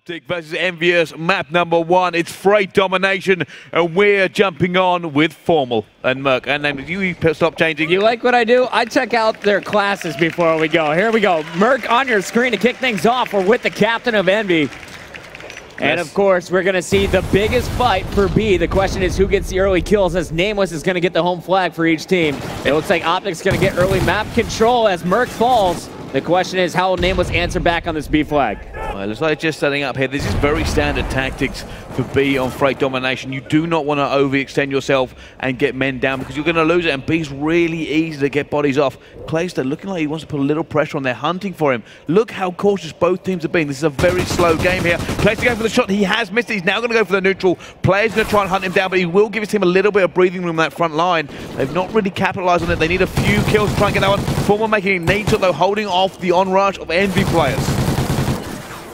Optic versus EnvyUs, map number 1. It's freight domination, and we're jumping on with Formal and Merc. And then you stop changing. You like what I do? I check out their classes before we go. Here we go. Merc on your screen to kick things off. We're with the captain of Envy. And of course, we're going to see the biggest fight for B. The question is who gets the early kills, as Nameless is going to get the home flag for each team. It looks like Optic's going to get early map control as Merc falls. The question is, how will Nameless answer back on this B flag? Well, it looks like just setting up here. This is very standard tactics for B on freight domination. You do not want to overextend yourself and get men down because you're going to lose it, and B's really easy to get bodies off. Clayster looking like he wants to put a little pressure on there, hunting for him. Look how cautious both teams have been. This is a very slow game here. Clayster going for the shot. He has missed it. He's now going to go for the neutral. Player's going to try and hunt him down, but he will give his team a little bit of breathing room on that front line. They've not really capitalized on it. They need a few kills to try and get that one. Formal making a nade shot, though, holding off the onrush of Envy players.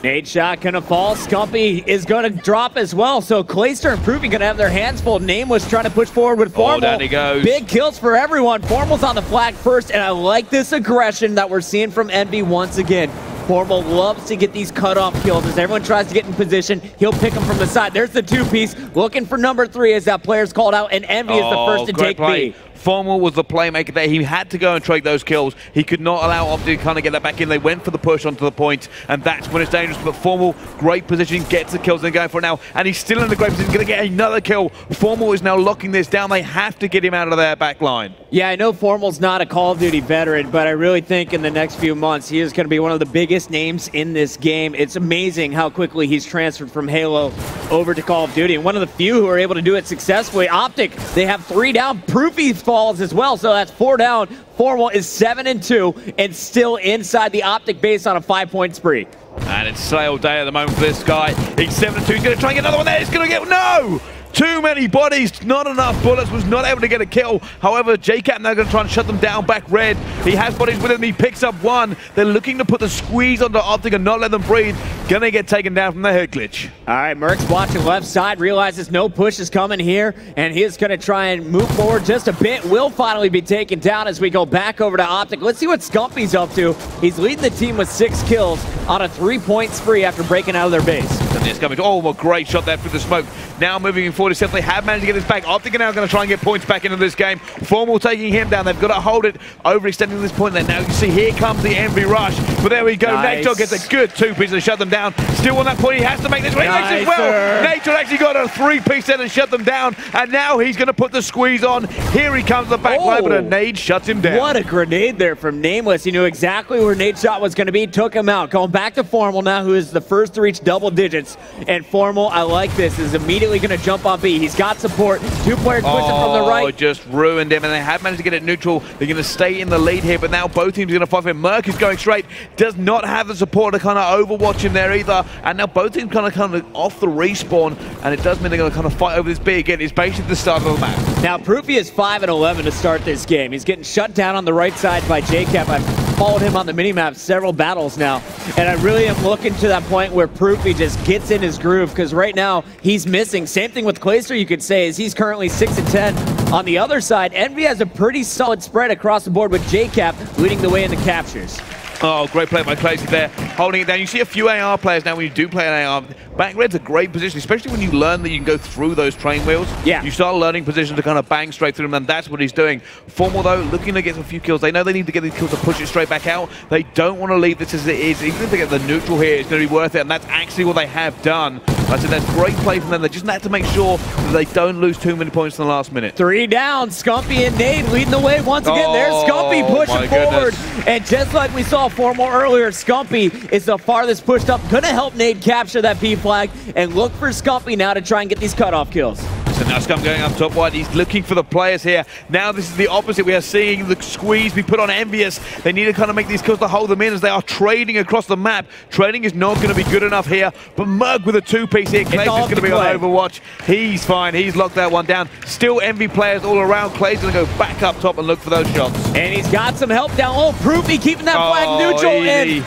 Nade shot gonna fall. Scumpy is gonna drop as well. So Clayster and Proving gonna have their hands full. Nameless trying to push forward with Formal. Oh, down he goes. Big kills for everyone. Formal's on the flag first, and I like this aggression that we're seeing from Envy once again. Formal loves to get these cutoff kills. As everyone tries to get in position, he'll pick them from the side. There's the two-piece. Looking for number 3 as that player's called out, and Envy is the first to take B. Formal was the playmaker there. He had to go and trade those kills. He could not allow Optic to kind of get that back in. They went for the push onto the point, and that's when it's dangerous. But Formal, great position, gets the kills and going for it now. And he's still in the great position, going to get another kill. Formal is now locking this down. They have to get him out of their back line. Yeah, I know Formal's not a Call of Duty veteran, but I really think in the next few months, he is going to be one of the biggest names in this game. It's amazing how quickly he's transferred from Halo over to Call of Duty. And one of the few who are able to do it successfully. Optic, they have 3 down. Proofy falls as well, so that's 4 down. Formal is 7-2 and still inside the Optic base on a 5-point spree. And it's sale day at the moment for this guy. He's 7-2. He's going to try and get another one there. He's going to get... No! Too many bodies, not enough bullets, was not able to get a kill. However, JCap now going to try and shut them down back red. He has bodies with him, he picks up one. They're looking to put the squeeze onto Optic and not let them breathe. Gonna get taken down from the head glitch. All right, Merc's watching left side, realizes no push is coming here, and he is gonna try and move forward just a bit. Will finally be taken down as we go back over to Optic. Let's see what Scumpy's up to. He's leading the team with 6 kills on a 3-point spree after breaking out of their base. And it's coming. Oh, a great shot there through the smoke. Now moving in forward, they have managed to get this back. Optic are now going to try and get points back into this game. Formal taking him down. They've got to hold it, overextending this point there. Now you see here comes the Envy rush. But there we go. Nice. Nature gets a good 2-piece to shut them down. Still on that point. He has to make this race as well. Nature actually got a 3-piece there to shut them down. And now he's going to put the squeeze on. Here he comes the back line, but a nade shuts him down. What a grenade there from Nameless. He knew exactly where nade shot was going to be. Took him out. Going back to Formal now, who is the first to reach double digits. And Formal, I like this, is immediately going to jump on B. He's got support. 2 players pushing from the right. Just ruined him, and they have managed to get it neutral. They're going to stay in the lead here, but now both teams are going to fight for him. Merc is going straight. Does not have the support to kind of overwatch him there either. And now both teams kind of off the respawn, and it does mean they're going to kind of fight over this B again. It's basically the start of the map. Now, Proofy is 5-11 to start this game. He's getting shut down on the right side by JCap. I've followed him on the minimap several battles now, and I really am looking to that point where Proofy just gets in his groove, because right now he's missing. Same thing with Clayster, you could say, is he's currently 6-10. On the other side, Envy has a pretty solid spread across the board with JCap leading the way in the captures. Oh, great play by Clayster there, holding it down. You see a few AR players now when you do play an AR. Back red's a great position, especially when you learn that you can go through those train wheels. Yeah. You start learning positions to kind of bang straight through them, and that's what he's doing. Formal, though, looking to get a few kills. They know they need to get these kills to push it straight back out. They don't want to leave this as it is. Even if they get the neutral here, it's going to be worth it, and that's actually what they have done. I said that's great play from them. They just have to make sure that they don't lose too many points in the last minute. 3 down. Scumpy and Nade leading the way once again. There's Scumpy pushing forward. And just like we saw Formal earlier, Scumpy is the farthest pushed up. Gonna help Nade capture that P flag, and look for Scumpy now to try and get these cutoff kills. So now Scump going up top wide. He's looking for the players here. Now this is the opposite. We are seeing the squeeze be put on EnvyUs. They need to kind of make these kills to hold them in as they are trading across the map. Trading is not going to be good enough here. But Mug with a 2-piece here. Clay's going to be on Overwatch. He's fine. He's locked that one down. Still Envy players all around. Clay's going to go back up top and look for those shots. And he's got some help down low. Proofy keeping that flag neutral. And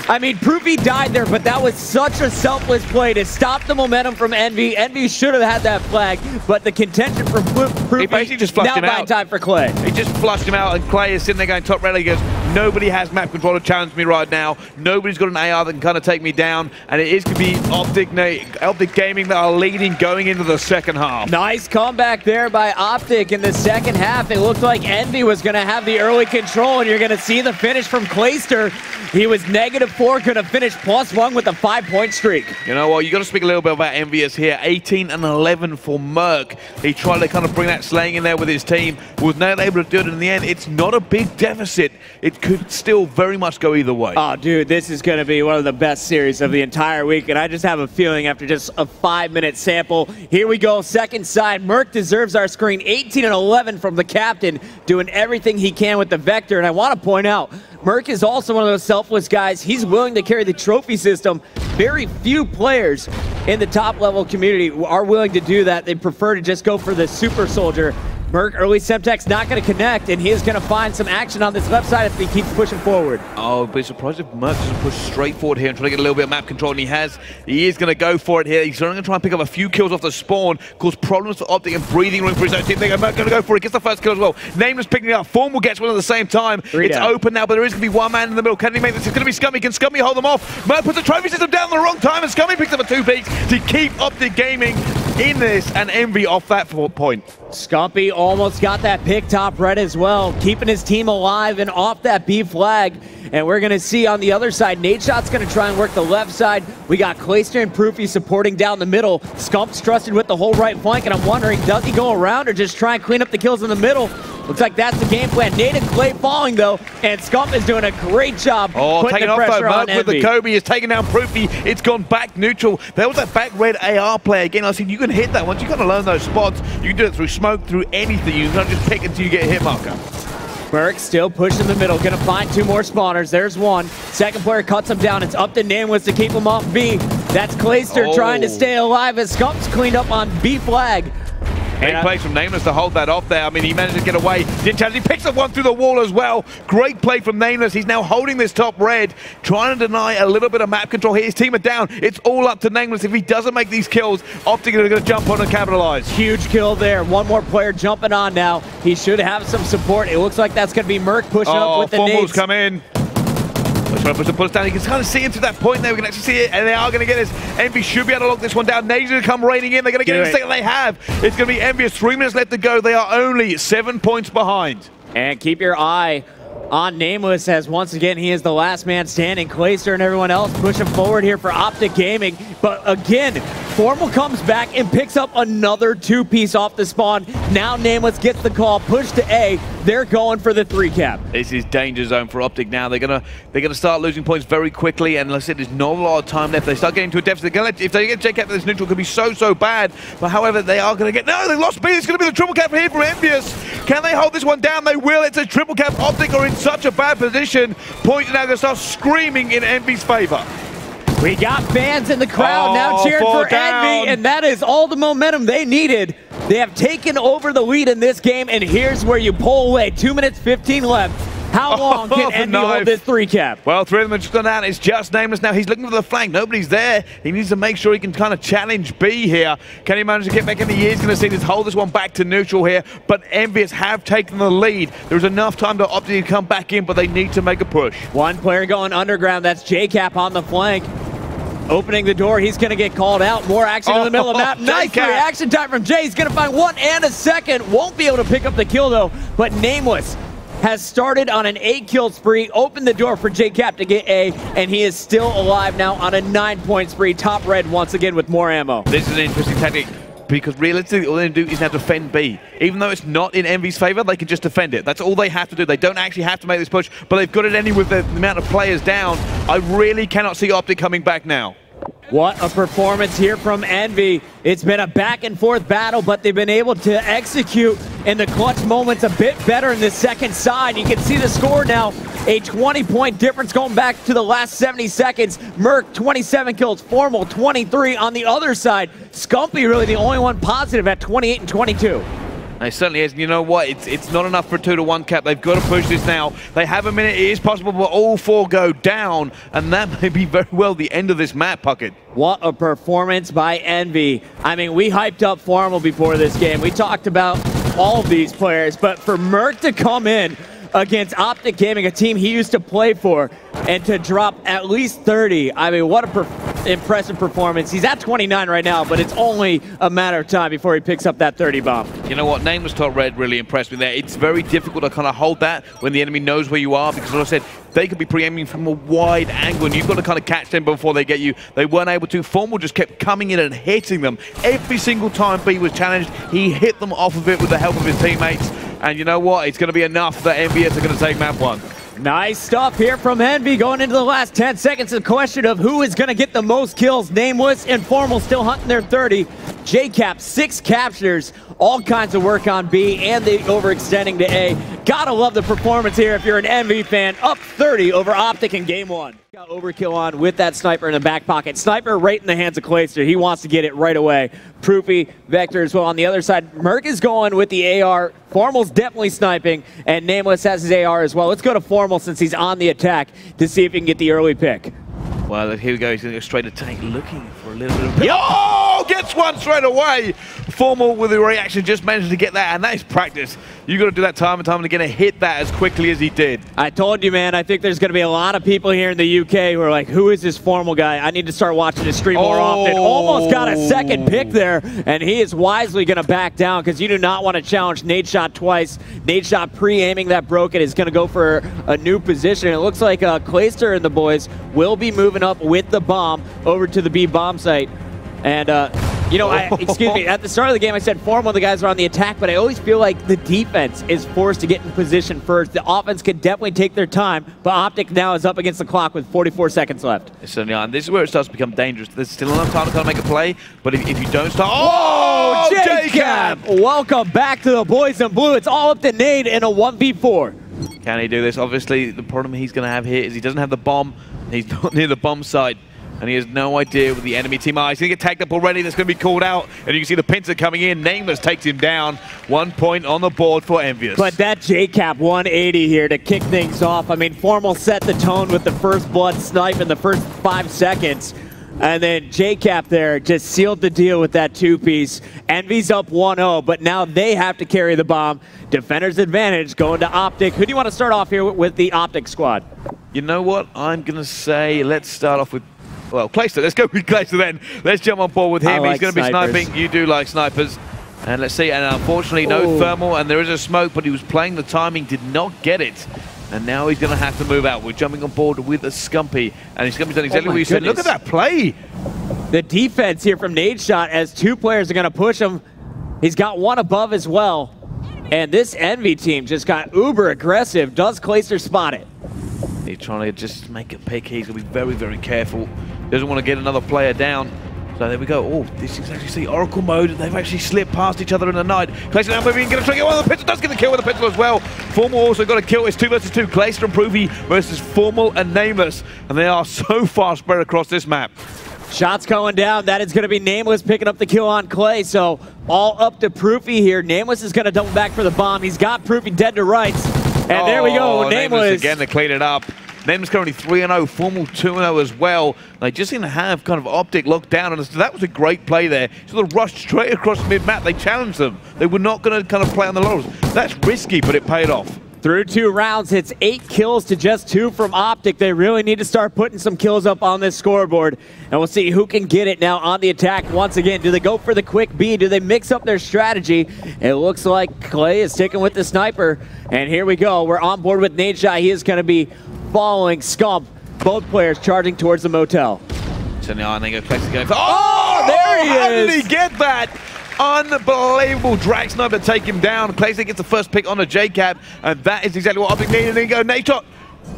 I mean, Proofy died there, but that was such a selfless play to stop the momentum from Envy. Envy should have had that flag, but the contention from Proofy, he basically just flushed him out. Now time for Clay. He just flushed him out, and Clay is sitting there going top red. He goes, Nobody has map control to challenge me right now. Nobody's got an AR that can kind of take me down, and it is going to be Optic Gaming that are leading going into the second half. Nice comeback there by Optic in the second half. It looked like Envy was going to have the early control, and you're going to see the finish from Clayster. He was -4, going to finish +1 with a 5-point streak. You know what? You got to speak a little bit about EnvyUs here. 18 and 11 for Merc. He tried to kind of bring that slaying in there with his team. Was not able to do it in the end. It's not a big deficit. It could still very much go either way. Oh, dude, this is going to be one of the best series of the entire week, and I just have a feeling after just a 5-minute sample. Here we go, second side. Merc deserves our screen. 18 and 11 from the captain, doing everything he can with the Vector, and I want to point out, Merc is also one of those selfless guys. He's willing to carry the trophy system. Very few players in the top level community are willing to do that. They prefer to just go for the super soldier. Merc, early Semtex not going to connect, and he is going to find some action on this left side if he keeps pushing forward. Oh, I'd be surprised if Merc doesn't push straight forward here and try to get a little bit of map control, and he is going to go for it here. He's only going to try and pick up a few kills off the spawn, cause problems for Optic and breathing room for his own team. They're going to go for it, gets the first kill as well. Nameless picking it up, Formal gets one at the same time. It's open now, but there is going to be one man in the middle. Can he make this? It's going to be Scummy. Can Scummy hold them off? Merc puts the trophy system down the wrong time, and Scummy picks up a 2 peaks to keep Optic Gaming in this, and Envy off that point. Scumpy almost got that pick top red as well, keeping his team alive and off that B flag. And we're going to see on the other side, Nadeshot's going to try and work the left side. We got Clayster and Proofy supporting down the middle. Scump's trusted with the whole right flank, and I'm wondering, does he go around or just try and clean up the kills in the middle? Looks like that's the game plan. Nate and Clay falling, though, and Scump is doing a great job putting the pressure on Merc with the Kobe is taking down Proofy. It's gone back neutral. There was that back red AR play again. I said you can hit that. Once you got to learn those spots, you can do it through smoke, through anything. You can't just pick until you get a hit marker. Merc still pushing the middle, gonna find 2 more spawners. There's one. Second player cuts him down. It's up to Nameless to keep him off B. That's Clayster trying to stay alive as Scump's cleaned up on B flag. Big play from Nameless to hold that off there. I mean, he managed to get away. Didn't challenge. He picks up one through the wall as well. Great play from Nameless. He's now holding this top red, trying to deny a little bit of map control here. His team are down. It's all up to Nameless. If he doesn't make these kills, Optic are going to jump on and capitalize. Huge kill there. One more player jumping on now. He should have some support. It looks like that's going to be Merc pushing up with the nades. Come in. Trying to push the push down. You can kind of see into that point there. We can actually see it, and they are going to get this. Envy should be able to lock this one down. Nades going to come raining in. They're going to get it in the second they have. It's going to be Envy. 3 minutes left to go. They are only 7 points behind. And keep your eye on Nameless, as once again he is the last man standing. Clayster and everyone else pushing forward here for Optic Gaming. But again, Formal comes back and picks up another 2-piece off the spawn. Now Nameless gets the call, push to A. They're going for the 3 cap. This is danger zone for Optic now. They're gonna start losing points very quickly, and like I said, there's not a lot of time left. They start getting to a deficit. If they get J-cap, this neutral could be so bad. But however, they are gonna get they lost B. It's gonna be the triple cap here for EnvyUs. Can they hold this one down? They will. It's a triple cap. Optic are in such a bad position. Points now gonna start screaming in Envy's favor. We got fans in the crowd now cheering for Envy, and that is all the momentum they needed. They have taken over the lead in this game, and here's where you pull away. 2 minutes 15 left. How long can Envy hold this 3 cap? Well, 3 of them have just gone out. It's just Nameless now. He's looking for the flank. Nobody's there. He needs to make sure he can kind of challenge B here. Can he manage to get back in the year? He's going to see this, hold this one back to neutral here. But EnvyUs have taken the lead. There's enough time to Optic to come back in, but they need to make a push. One player going underground. That's J-cap on the flank. Opening the door, he's going to get called out. More action in the middle of the map. Nice reaction time from Jay. He's going to find 1 and a second. Won't be able to pick up the kill, though. But Nameless has started on an 8-kill spree. Opened the door for J-cap to get A, and he is still alive now on a 9-point spree. Top red once again with more ammo. This is an interesting tactic, because realistically all they do is now defend B. Even though it's not in Envy's favor, they can just defend it. That's all they have to do. They don't actually have to make this push, but they've got it anyway with the amount of players down. I really cannot see Optic coming back now. What a performance here from Envy. It's been a back and forth battle, but they've been able to execute in the clutch moments a bit better in the second side. You can see the score now, a 20-point difference going back to the last 70 seconds. Merc, 27 kills, Formal, 23 on the other side. Scumpy really the only one positive at 28 and 22. It certainly is. And you know what? It's not enough for a 2-to-1 cap. They've got to push this now. They have a minute. It is possible, but all 4 go down, and that may be very well the end of this map, Puckett. What a performance by Envy. I mean, we hyped up Formal before this game. We talked about all of these players, but for Merc to come in against Optic Gaming, a team he used to play for, and to drop at least 30. I mean, what a impressive performance. He's at 29 right now, but it's only a matter of time before he picks up that 30 bomb. You know what? Nameless top red really impressed me there. It's very difficult to kind of hold that when the enemy knows where you are, because as I said, they could be pre-aiming from a wide angle, and you've got to kind of catch them before they get you. They weren't able to. Formal just kept coming in and hitting them. Every single time B was challenged, he hit them off of it with the help of his teammates. And you know what? It's going to be enough that EnvyUs are going to take map 1. Nice stuff here from Envy going into the last 10 seconds. The question of who is going to get the most kills. Nameless and Formal still hunting their 30. JCap, 6 captures. All kinds of work on B and the overextending to A. Gotta love the performance here if you're an Envy fan. Up 30 over Optic in game 1. Got overkill on with that sniper in the back pocket. Sniper right in the hands of Clayster. He wants to get it right away. Proofy, Vector as well on the other side. Merc is going with the AR. Formal's definitely sniping, and Nameless has his AR as well. Let's go to Formal since he's on the attack to see if he can get the early pick. Well, here we go. He's going to go straight attack, looking for a little bit of... Oh! Gets one straight away. Formal with the reaction just managed to get that, and that is practice. You got to do that time and time again to hit that as quickly as he did. I told you, man. I think there's going to be a lot of people here in the UK who are like, who is this Formal guy? I need to start watching his stream more often. Almost got a second pick there, and he is wisely going to back down because you do not want to challenge Nade Shot twice. Nade Shot pre-aiming that broken is going to go for a new position. It looks like Clayster and the boys will be moving up with the bomb over to the B bomb site. And, you know, excuse me, at the start of the game I said Formal, the guys are on the attack, but I always feel like the defense is forced to get in position first. The offense can definitely take their time, but Optic now is up against the clock with 44 seconds left. Certainly are, and this is where it starts to become dangerous. There's still enough time to kind of make a play, but if you don't start... Oh, JCap! Welcome back to the boys in blue. It's all up to Nade in a 1v4. Can he do this? Obviously, the problem he's going to have here is he doesn't have the bomb. He's not near the bomb site. And he has no idea with the enemy team. He's going to get tagged up already. That's going to be called out. And you can see the pincer coming in. Nameless takes him down. 1 point on the board for EnvyUs. But that JCap 180 here to kick things off. I mean, Formal set the tone with the first blood snipe in the first 5 seconds. And then JCap there just sealed the deal with that 2-piece. Envy's up 1-0, but now they have to carry the bomb. Defender's advantage going to Optic. Who do you want to start off here with the Optic squad? You know what? I'm going to say let's start off with... Well, Clayster, let's go with Clayster then. Let's jump on board with him. He's going to be sniping. You do like snipers. And let's see. And unfortunately, no thermal. And there is a smoke, but he was playing the timing, did not get it. And now he's going to have to move out. We're jumping on board with a Scumpy. And Scumpy's done exactly what you said. Look at that play. The defense here from Nade Shot as 2 players are going to push him. He's got 1 above as well. And this Envy team just got uber aggressive. Does Clayster spot it? He's trying to just make a pick. He's going to be very, very careful. Doesn't want to get another player down. So there we go. Oh, this is actually see Oracle mode. They've actually slipped past each other in the night. Clayster now moving, going to try to get one of the pistol. Does get the kill with the pistol as well. Formal also got a kill. It's 2 versus 2. Clayster and Proofy versus Formal and Nameless. And they are so far spread across this map. Shots going down. That is going to be Nameless picking up the kill on Clay. So all up to Proofy here. Nameless is going to double back for the bomb. He's got Proofy dead to rights. And there we go. Nameless again to clean it up. Nameless currently 3-0, Formal 2-0 as well. They just seem to have kind of Optic locked down, and that was a great play there. So they rushed straight across mid-map. They challenged them. They were not going to kind of play on the laurels. That's risky, but it paid off. Through 2 rounds, it's 8 kills to just 2 from Optic. They really need to start putting some kills up on this scoreboard. And we'll see who can get it now on the attack once again. Do they go for the quick B? Do they mix up their strategy? It looks like Clay is sticking with the sniper. And here we go. We're on board with Nade Shot. He is going to be following Scump. Both players charging towards the motel. So now they go Clayster going. Oh, there he is! How did he get that? Unbelievable drag sniper take him down. Clayster gets the first pick on a JCap, and that is exactly what Optic needed. And then go Nade Shot.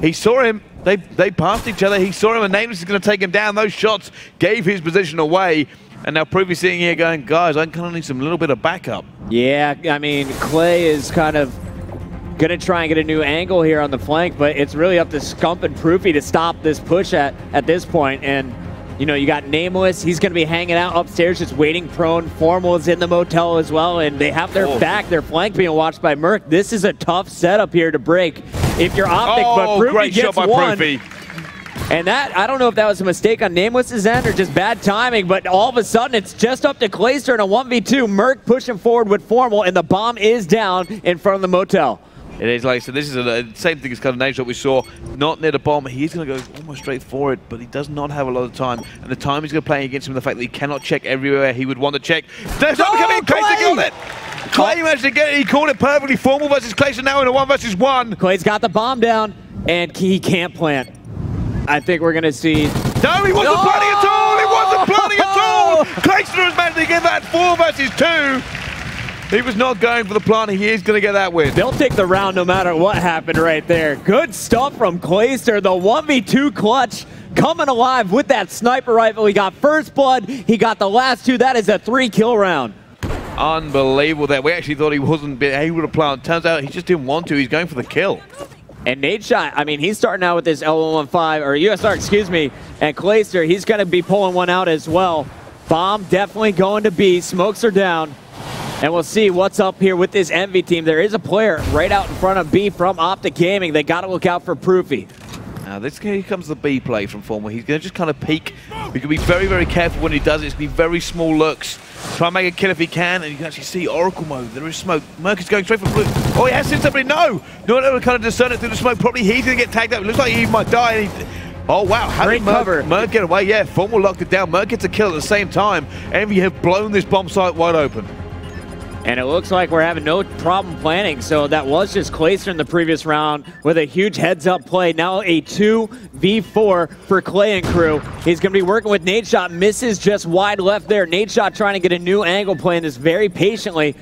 He saw him. They passed each other. He saw him, and Nameless is going to take him down. Those shots gave his position away. And now Proofy sitting here going, guys, I kind of need some little bit of backup. Yeah, I mean, Clay is kind of going to try and get a new angle here on the flank, but it's really up to Scump and Proofy to stop this push at this point. And, you know, you got Nameless. He's going to be hanging out upstairs, just waiting prone. Formal is in the motel as well, and they have their back, their flank being watched by Merc. This is a tough setup here to break if you're Optic, but Proofy great gets shot by one. Proofy. And that, I don't know if that was a mistake on Nameless's end or just bad timing, but all of a sudden it's just up to Clayster in a 1v2. Merc pushing forward with Formal, and the bomb is down in front of the motel. It is, like I said, this is the same thing as kind of nature that we saw. Not near the bomb. He's going to go almost straight for it, but he does not have a lot of time. And the time he's going to play against him, the fact that he cannot check everywhere he would want to check. There's something coming in. Clayster got it. Clay managed to get it. He called it perfectly. Formal versus Clayster now in a 1 versus 1. Clay's got the bomb down, and he can't plant. I think we're going to see... No, he wasn't planning at all. He wasn't planning at all. Clayster has managed to get that 4 versus 2. He was not going for the plant. He is going to get that win. They'll take the round no matter what happened right there. Good stuff from Clayster. The 1v2 clutch coming alive with that sniper rifle. He got first blood. He got the last 2. That is a 3-kill round. Unbelievable there. We actually thought he wasn't able to plant. Turns out he just didn't want to. He's going for the kill. And Nadeshot, I mean, he's starting out with this L115, or USR, excuse me, and Clayster, he's going to be pulling one out as well. Bomb definitely going to B. Smokes are down. And we'll see what's up here with this Envy team. There is a player right out in front of B from Optic Gaming. They got to look out for Proofy. Now here comes the B play from Formal. He's going to just kind of peek. We can be very, very careful when he does it. It's going to be very small looks. Try and make a kill if he can, and you can actually see Oracle mode. There is smoke. Merc is going straight for blue. Oh, he has seen somebody. No! No one ever kind of discern it through the smoke. Probably he's going to get tagged up. It looks like he might die. Oh, wow. How did Merc get away? Yeah, Formal locked it down. Merc gets a kill at the same time. Envy have blown this bomb site wide open. And it looks like we're having no problem planning. So that was just Clayster in the previous round with a huge heads-up play. Now a 2v4 for Clay and crew. He's going to be working with Nadeshot. Misses just wide left there. Nadeshot trying to get a new angle, playing this very patiently.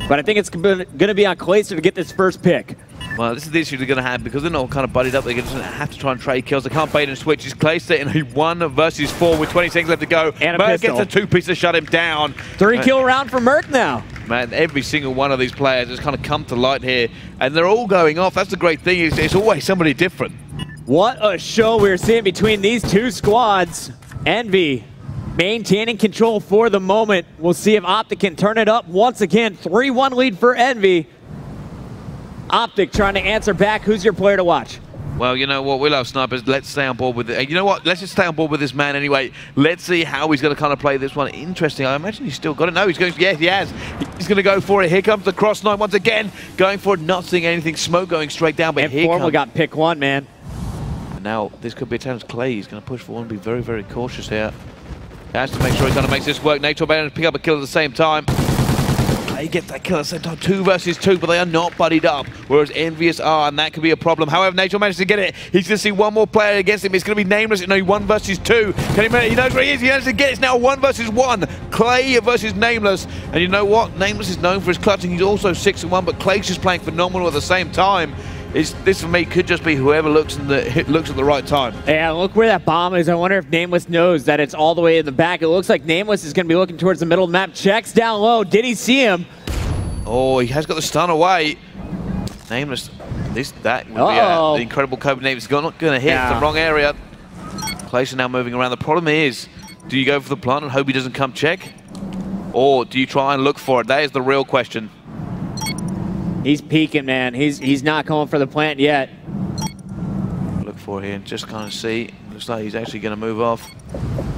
But I think it's going to be on Clayster to get this first pick. Well, this is the issue they're going to have because they're not kind of buddied up. They're going to have to try and trade kills. They can't bait and switch. It's Clayster in a 1 versus 4 with 20 seconds left to go. And Merc gets a 2-piece to shut him down. 3-kill round for Merc now. Man, every single one of these players has kind of come to light here, and they're all going off. That's the great thing, is it's always somebody different. What a show we're seeing between these two squads. Envy maintaining control for the moment. We'll see if Optic can turn it up once again. 3-1 lead for Envy. Optic trying to answer back. Who's your player to watch? Well, you know what? We love snipers. Let's stay on board with it. You know what? Let's just stay on board with this man anyway. Let's see how he's going to kind of play this one. Interesting. I imagine he's still got it. No, he's going. Yes, he has. He's going to go for it. Here comes the cross 9 once again. Going for it, not seeing anything. Smoke going straight down. But and here Formal got pick 1, man. And now this could be a challenge. Clay. He's going to push for one. Be very, very cautious here. He has to make sure he kind of makes this work. Nature better to pick up a kill at the same time. They get that kill at the same time, 2 versus 2, but they are not buddied up, whereas EnvyUs are, and that could be a problem. However, Nature managed to get it. He's going to see one more player against him. It's going to be Nameless in a 1 versus 2. Can he knows where he is. He managed to get it. It's now 1 versus 1. Clay versus Nameless. And you know what? Nameless is known for his clutching. He's also 6-1, but Clay's just playing phenomenal at the same time. This for me could just be whoever looks at the right time. Yeah, look where that bomb is. I wonder if Nameless knows that it's all the way in the back. It looks like Nameless is going to be looking towards the middle of the map. Checks down low. Did he see him? Oh, he has got the stun away. Nameless, that would be the incredible Kobe. Nameless not going to hit the wrong area. Clay's now moving around. The problem is, do you go for the plant and hope he doesn't come check? Or do you try and look for it? That is the real question. He's peeking, man. He's not going for the plant yet. Look for here and just kind of see. Looks like he's actually going to move off.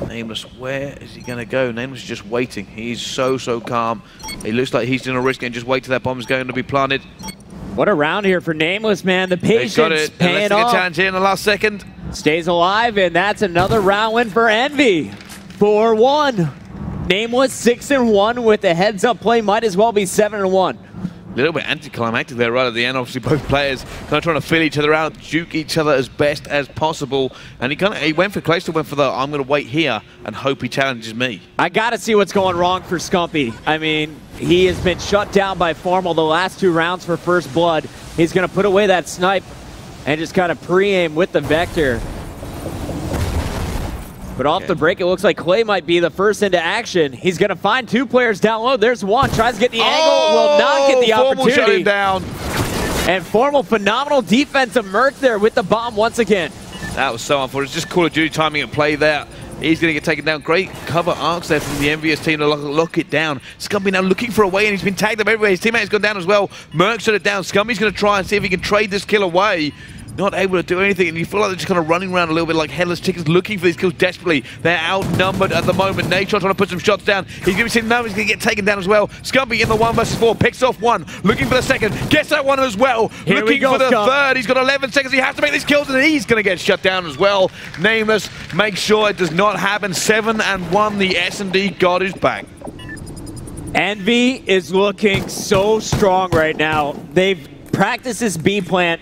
Nameless, where is he going to go? Nameless is just waiting. He's so calm. It looks like he's going to risk it and just wait till that bomb is going to be planted. What a round here for Nameless, man. The patience got it. paying off. Challenge here in the last second. Stays alive, and that's another round win for Envy. 4-1. Nameless 6-1 with a heads-up play. Might as well be 7-1. A little bit anticlimactic there right at the end. Obviously, both players kind of trying to fill each other out, juke each other as best as possible. And he went for Clayster, went for the I'm going to wait here and hope he challenges me. I got to see what's going wrong for Scumpy. I mean, he has been shut down by Formal the last 2 rounds for first blood. He's going to put away that snipe and just kind of pre-aim with the Vector. But off the break, it looks like Clay might be the first into action. He's going to find 2 players down low. There's one. Tries to get the angle. Will not get the opportunity. Shut him down. And Formal, phenomenal defensive Merc there with the bomb once again. That was so unfortunate. It's just Call of Duty timing at play there. He's going to get taken down. Great cover arcs there from the EnvyUs team to lock it down. Scumpy now looking for a way, and he's been tagged up everywhere. His teammate has gone down as well. Merc shut it down. Scumpy's going to try and see if he can trade this kill away. not able to do anything, and you feel like they're just kind of running around a little bit like headless chickens, looking for these kills desperately. They're outnumbered at the moment. Nadeshot trying to put some shots down. He's going to be seen now. He's going to get taken down as well. Scumpy in the 1 versus 4, picks off one, looking for the second, gets that one as well. Here looking for the third. He's got 11 seconds. He has to make these kills, and he's going to get shut down as well. Nameless, make sure it does not happen. 7-1. The S&D god is back. Envy is looking so strong right now. They've practiced this B plant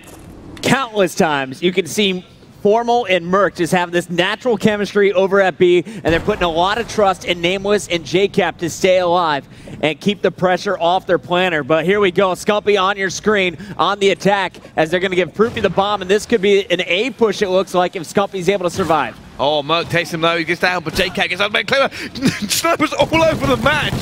countless times. You can see Formal and Merc just have this natural chemistry over at B, and they're putting a lot of trust in Nameless and JCap to stay alive and keep the pressure off their planner. But here we go, Scumpy on your screen on the attack as they're going to give Proofy the bomb, and this could be an A push, it looks like, if Scumpy's able to survive. Oh, Merc takes him low, he gets down, but JCat gets out, made clever. Snipers all over the match.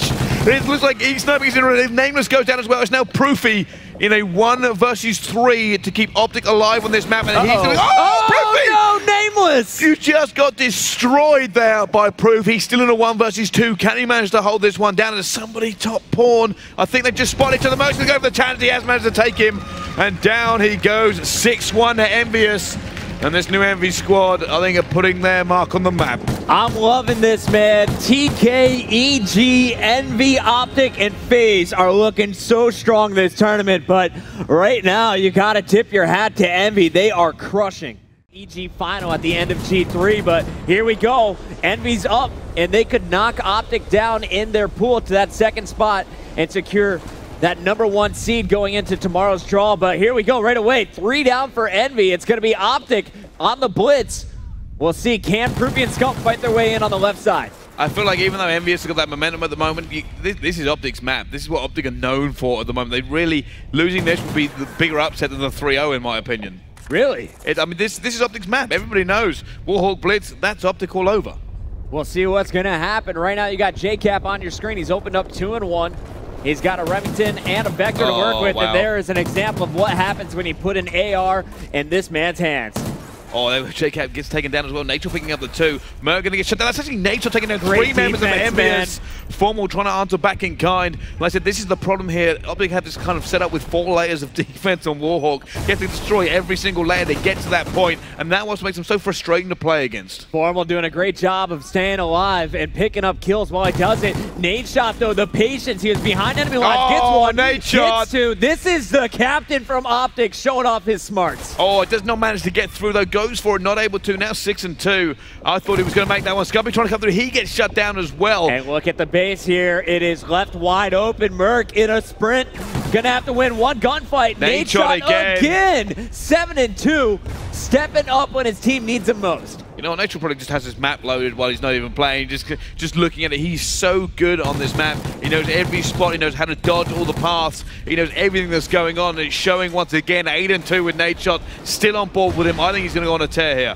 It looks like Snipers in Nameless goes down as well. It's now Proofy in a 1 versus 3 to keep Optic alive on this map. And he's gonna, Proofy! No, Nameless! You just got destroyed there by Proof. He's still in a 1 versus 2. Can he manage to hold this one down? As somebody top pawn. I think they've just spotted to the most. They go for the challenge. He has managed to take him. And down he goes. 6-1 to EnvyUs. And this new Envy squad, I think, are putting their mark on the map. I'm loving this, man. TK, EG, Envy, Optic, and FaZe are looking so strong this tournament, but right now, you gotta tip your hat to Envy. They are crushing. EG final at the end of G3, but here we go. Envy's up, and they could knock Optic down in their pool to that second spot and secure that #1 seed going into tomorrow's draw. But here we go right away. 3 down for Envy. It's going to be Optic on the blitz. We'll see, can Proofy and Scump fight their way in on the left side? I feel like even though EnvyUs have got that momentum at the moment, this is Optic's map. This is what Optic are known for at the moment. They really, losing this would be the bigger upset than the 3-0 in my opinion. Really? I mean, this is Optic's map. Everybody knows. Warhawk Blitz, that's Optic all over. We'll see what's going to happen. Right now you got JCap on your screen. He's opened up 2-1. He's got a Remington and a Vector to work with, and there is an example of what happens when you put an AR in this man's hands. Oh, JCap gets taken down as well. Nature picking up the 2. Merc going to get shut down. That's actually Nature taking down 3 members of EnvyUs. Formal trying to answer back in kind. Like I said, this is the problem here. Optic have this kind of set up with 4 layers of defense on Warhawk. You have to destroy every single layer to get to that point, and that what makes them so frustrating to play against. Formal doing a great job of staying alive and picking up kills while he does it. Nade shot, though, the patience. He was behind enemy line. Gets one. Nade shot. Gets 2. This is the captain from Optic showing off his smarts. Oh, it does not manage to get through, though. Goes for it, not able to. Now 6-2. I thought he was going to make that one. Scumpy trying to come through. He gets shut down as well. And look at the base here. It is left wide open. Merc in a sprint. Gonna have to win one gunfight. Nade shot again. 7-2. Stepping up when his team needs him most. You know, Nature probably just has his map loaded while he's not even playing. Just looking at it, he's so good on this map. He knows every spot. He knows how to dodge all the paths. He knows everything that's going on. And it's showing once again. 8-2 with Nade shot. Still on board with him. I think he's going to go on a tear here.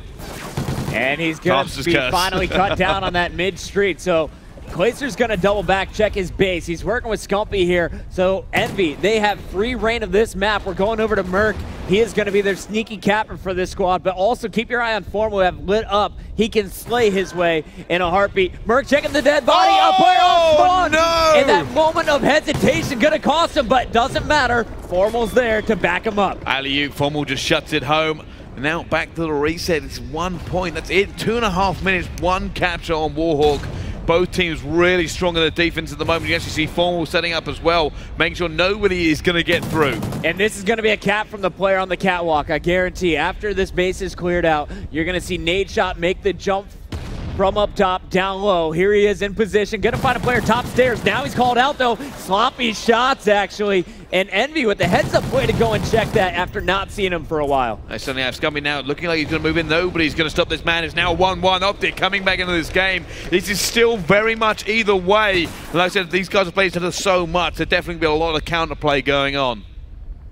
And he's going to be finally cut down on that mid street. So Glacer's going to double back, check his base. He's working with Scumpy here. So Envy, they have free reign of this map. We're going over to Merc. He is going to be their sneaky captain for this squad, but also keep your eye on Formal. We have lit up. He can slay his way in a heartbeat. Merc checking the dead body. A player on spawn. No! And that moment of hesitation going to cost him, but doesn't matter. Formal's there to back him up. Alley-oop, Formal just shuts it home. Now back to the reset. It's 1 point. That's it. 2.5 minutes. 1 capture on Warhawk. Both teams really strong in the defense at the moment. You actually see Formal setting up as well, making sure nobody is going to get through. And this is going to be a cap from the player on the catwalk, I guarantee. After this base is cleared out, you're going to see Nade Shot make the jump from up top, down low. Here he is in position. Going to find a player top stairs. Now he's called out, though. Sloppy shots, actually. And Envy with the heads-up play to go and check that after not seeing him for a while. They suddenly have Scumpy now looking like he's going to move in. Nobody's going to stop this man. It's now 1-1. Optic coming back into this game. This is still very much either way. Like I said, these guys have played each other so much. There'll definitely be a lot of counterplay going on.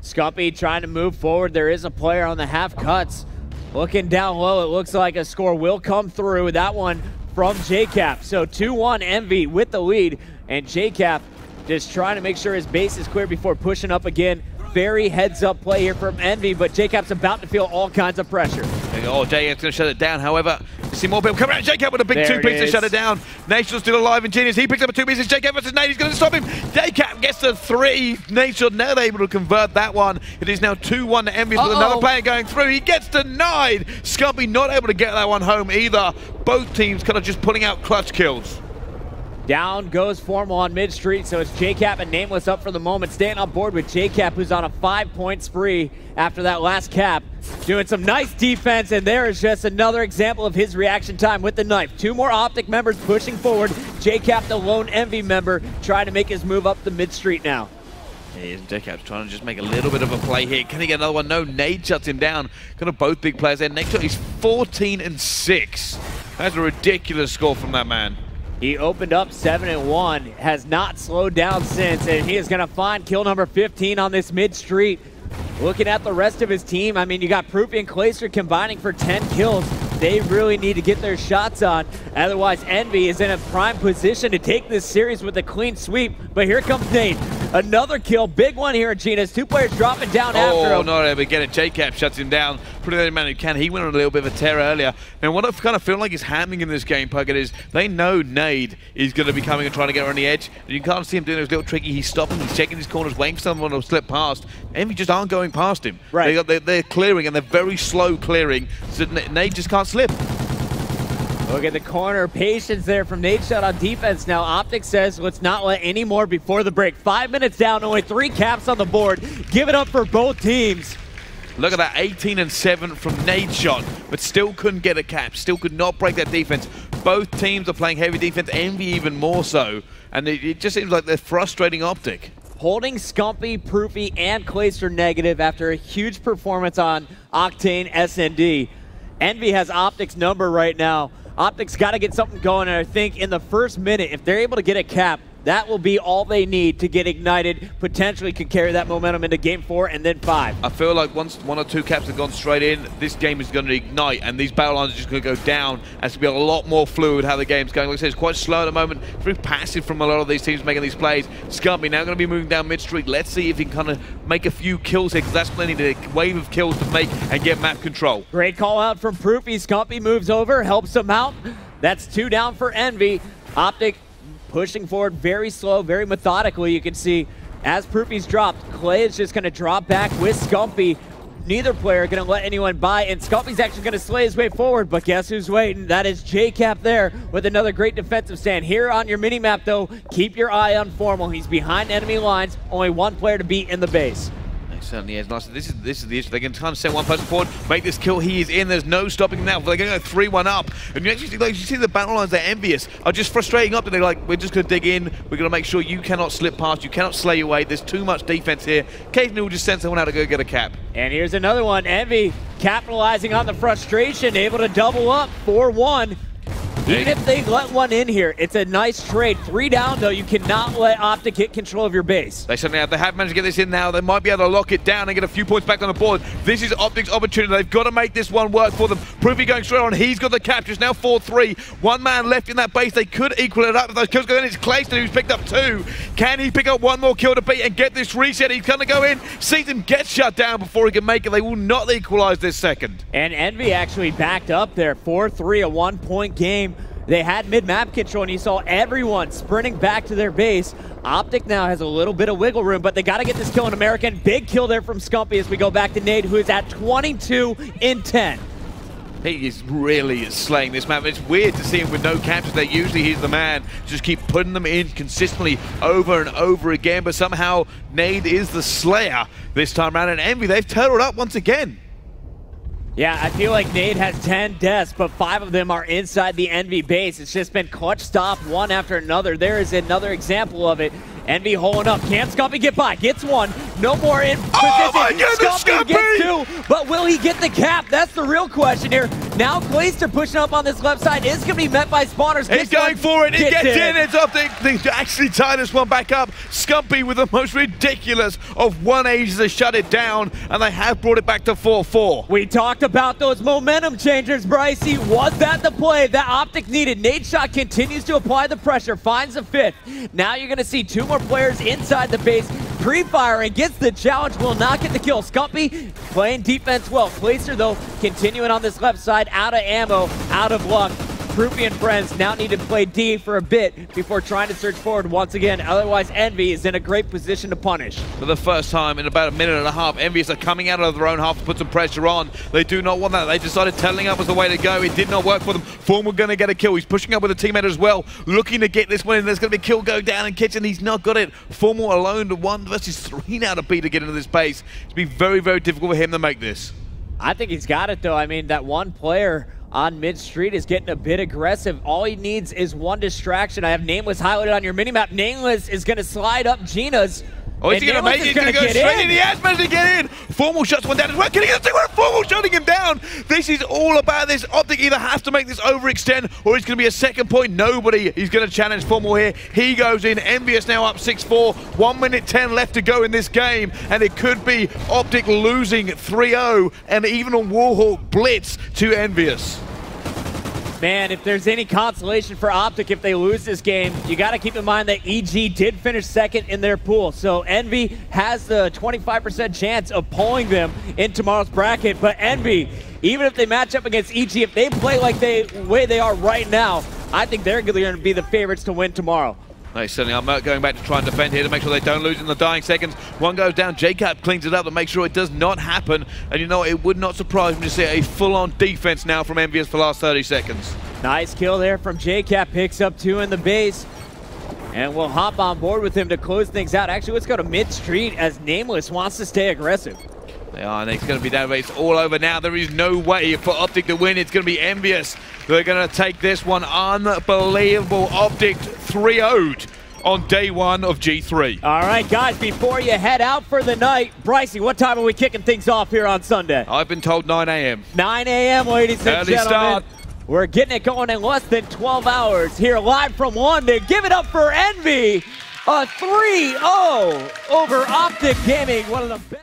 Scumpy trying to move forward. There is a player on the half cuts. Looking down low, it looks like a score will come through. That one from JCap. So 2-1 Envy with the lead. And JCap just trying to make sure his base is clear before pushing up again. very heads-up play here from Envy, but JCap's about to feel all kinds of pressure. Oh, JCap's going to shut it down. However, see more people coming out. JCap with a big two-piece to shut it down. National's still alive and Genius. He picks up a two-piece. JCap versus Nate. He's going to stop him. JCap gets the 3. National now able to convert that one. It is now 2-1 to EnvyUs with another player going through. He gets denied. Scumpy not able to get that one home either. Both teams kind of just pulling out clutch kills. Down goes Formal on mid-street, so it's JCap and Nameless up for the moment. Staying on board with JCap, who's on a 5-point spree after that last cap. Doing some nice defense, and there is just another example of his reaction time with the knife. 2 more Optic members pushing forward. JCap, the lone Envy member, trying to make his move up the mid-street now. JCap's trying to just make a little bit of a play here. Can he get another one? No, Nade shuts him down. Kind of both big players there. Nade shot is 14-6. That's a ridiculous score from that man. He opened up 7-1, has not slowed down since, and he is going to find kill number 15 on this mid-street. Looking at the rest of his team, I mean, you got Proofy and Clayster combining for 10 kills. They really need to get their shots on. Otherwise, Envy is in a prime position to take this series with a clean sweep. But here comes Nate. Another kill. Big one here at Gina's. 2 players dropping down after him. Oh, not able to get it. JCap shuts him down. Pretty much man who can. He went on a little bit of a tear earlier. And what I kind of feel like is happening in this game, Puckett, is they know Nade is going to be coming and trying to get her on the edge. And you can't see him doing those little tricky. He's stopping. He's checking his corners, waiting for someone to slip past. Envy just aren't going past him. Right. They're clearing, and they're very slow clearing. So Nade just can't slip. Look at the corner. Patience there from Nate Shot on defense. Now Optic says let's not let any more before the break. 5 minutes down, only 3 caps on the board. Give it up for both teams. Look at that, 18-7 from Nade Shot, but still couldn't get a cap, still could not break that defense. Both teams are playing heavy defense, Envy even more so, and it just seems like they're frustrating Optic. Holding Scumpy, Proofy, and Clayster negative after a huge performance on Octane SND. Envy has Optic's number right now. Optic's got to get something going, and I think in the first minute, if they're able to get a cap, that will be all they need to get ignited, potentially could carry that momentum into game 4 and then 5. I feel like once 1 or 2 caps have gone straight in, this game is going to ignite, and these battle lines are just going to go down, and it's going to be a lot more fluid how the game's going. Like I said, it's quite slow at the moment, very passive from a lot of these teams making these plays. Scumpy now going to be moving down mid-street. Let's see if he can kind of make a few kills here, because that's plenty to a wave of kills to make and get map control. Great call out from Proofy. Scumpy moves over, helps him out. That's 2 down for Envy. Optic pushing forward very slow, very methodically. You can see as Proofy's dropped, Clay is just going to drop back with Scumpy. Neither player going to let anyone by, and Scumpy's actually going to slay his way forward, but guess who's waiting? That is JCap there with another great defensive stand. Here on your mini-map, though, keep your eye on Formal. He's behind enemy lines, only 1 player to beat in the base. Certainly is. Nice. This is the issue. They can kind of send one person forward, make this kill. He is in. There's no stopping him now. They're going to go 3-1 up. And you actually see, like, you see the battle lines. They're EnvyUs are just frustrating up. And they're like, we're just going to dig in. We're going to make sure you cannot slip past. You cannot slay your way. There's too much defense here. Occasionally, we'll just send someone out to go get a cap. And here's another one. Envy capitalizing on the frustration, able to double up 4-1. Even if they let one in here, it's a nice trade. 3 down, though. You cannot let Optic get control of your base. They certainly have. They have managed to get this in now. They might be able to lock it down and get a few points back on the board. This is Optic's opportunity. They've got to make this one work for them. Proofy going straight on. He's got the capture. It's now 4-3. 1 man left in that base. They could equal it up. If those kills go in, it's Clayster who's picked up 2. Can he pick up 1 more kill to beat and get this reset? He's going to go in. Sees him get shut down before he can make it. They will not equalize this second. And Envy actually backed up there. 4-3, a 1-point game. They had mid-map control, and you saw everyone sprinting back to their base. Optic now has a little bit of wiggle room, but they got to get this kill in American. Big kill there from Scumpy as we go back to Nade, who is at 22-10. He is really slaying this map. It's weird to see him with no captures there. Usually he's the man. Just keep putting them in consistently over and over again, but somehow Nade is the slayer this time around, and Envy, they've turtled up once again. Yeah, I feel like Nade has 10 deaths, but 5 of them are inside the Envy base. It's just been clutch stop one after another. There is another example of it. Envy holding up. Can Scumpy get by? Gets 1. No more in position. Oh my goodness, Scumpy gets 2. But will he get the cap? That's the real question here. Now Clayster pushing up on this left side is going to be met by spawners. He's going for it. He gets in. It's up. They actually tie this one back up. Scumpy with the most ridiculous of 180s to shut it down, and they have brought it back to 4-4. We talked about those momentum changers, Brycey. Was that the play that Optic needed? Nade Shot continues to apply the pressure, finds the 5th. Now you're going to see 2 more players inside the base. pre-firing, gets the challenge, will not get the kill. Scumpy playing defense well. Placer, though, continuing on this left side, out of ammo, out of luck. Groupie and friends now need to play D for a bit before trying to search forward once again. Otherwise, Envy is in a great position to punish. For the first time in about a minute and a half, EnvyUs are coming out of their own half to put some pressure on. They do not want that. They decided telling up was the way to go. It did not work for them. Formal going to get a kill. He's pushing up with a teammate as well, looking to get this one in. There's going to be a kill go down in Kitchen. He's not got it. Formal alone to 1 versus 3 now to B to get into this base. It's been very, very difficult for him to make this. I think he's got it, though. I mean, that one player on mid-street is getting a bit aggressive. All he needs is one distraction. I have Nameless highlighted on your minimap. Nameless is going to slide up Gina's. Oh, is he going to make it? He's going to go straight in. He has managed to get in. Formal shuts one down as well. Can he get the one? Formal shutting him down. This is all about this. Optic either has to make this overextend or it's going to be a second point. Nobody is going to challenge Formal here. He goes in. EnvyUs now up 6-4. 1 minute 10 left to go in this game. And it could be Optic losing 3-0 and even on Warhawk blitz to EnvyUs. Man, if there's any consolation for Optic if they lose this game, you got to keep in mind that EG did finish second in their pool. So Envy has the 25% chance of pulling them in tomorrow's bracket. But Envy, even if they match up against EG, if they play like the way they are right now, I think they're going to be the favorites to win tomorrow. They certainly are. Merc going back to try and defend here to make sure they don't lose in the dying seconds. One goes down. JCap cleans it up to make sure it does not happen. And you know, it would not surprise me to see a full-on defense now from EnvyUs for the last 30 seconds. Nice kill there from JCap. Picks up 2 in the base. And we'll hop on board with him to close things out. Actually, let's go to mid-street as Nameless wants to stay aggressive. They are, and it's going to be that way. It's all over now. There is no way for Optic to win. It's going to be EnvyUs. They're going to take this one. Unbelievable. Optic 3-0'd on day 1 of G3. All right, guys, before you head out for the night, Brycey, what time are we kicking things off here on Sunday? I've been told 9 a.m. 9 a.m., ladies and Early gentlemen. start. We're getting it going in less than 12 hours here live from London. Give it up for Envy. A 3-0 over Optic Gaming, one of the best.